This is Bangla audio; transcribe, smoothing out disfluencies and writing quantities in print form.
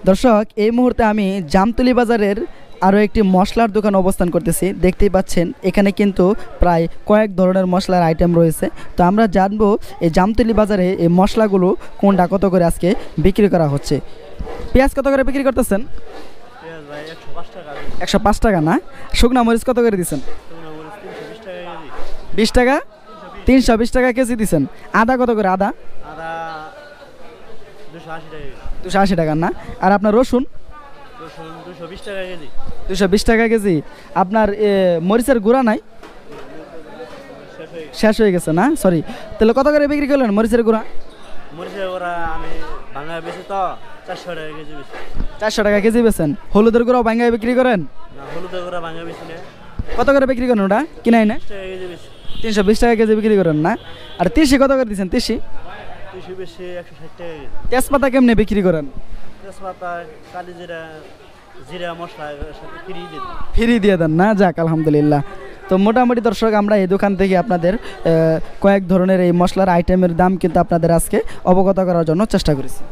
দর্শক এই মুহূর্তে আমি জামতলী বাজারের আরও একটি মশলার দোকান অবস্থান করতেছি। দেখতেই পাচ্ছেন এখানে কিন্তু প্রায় কয়েক ধরনের মশলার আইটেম রয়েছে। তো আমরা জানবো এই জামতলী বাজারে এই মশলাগুলো কোনটা কত করে আজকে বিক্রি করা হচ্ছে। পেঁয়াজ কত করে বিক্রি করতেছেন? 105 টাকা না? শুকনা মরিচ কত করে দিচ্ছেন? 20 টাকা, 320 টাকা কেজি দিচ্ছেন। আদা কত করে? আদা 280 টাকা না? আর আপনার রসুন 220 টাকা কেজি। আপনার মরিচের গুঁড়া নাই? শেষ হয়ে গেছে না? সরি, তাহলে কত করে বিক্রি করলেন মরিচের গুঁড়া? আমি ভাঙা বেশি তো 400 টাকা কেজি বেশি। 400 টাকা কেজি বেছেন। হলুদের গুঁড়াও ভাঙায় বিক্রি করেন? না, হলুদের গুঁড়া ভাঙা বেশি না। কত করে বিক্রি করেন ওটা? কিনাই না? 320 টাকা কেজি বিক্রি করেন না? আর তিসি কত করে দিচ্ছেন? তিসি বেশি 160 টাকা কেজি। তেজপাতা কেমনে বিক্রি করেন? তেজপাতা কালি জিরা মশলা ফ্রি দিয়ে দেন না? যাক আলহামদুলিল্লাহ। তো মোটামুটি দর্শক আমরা এই দোকান থেকে আপনাদের কয়েক ধরনের এই মশলার আইটেমের দাম কিন্তু আপনাদের আজকে অবগত করার জন্য চেষ্টা করেছি।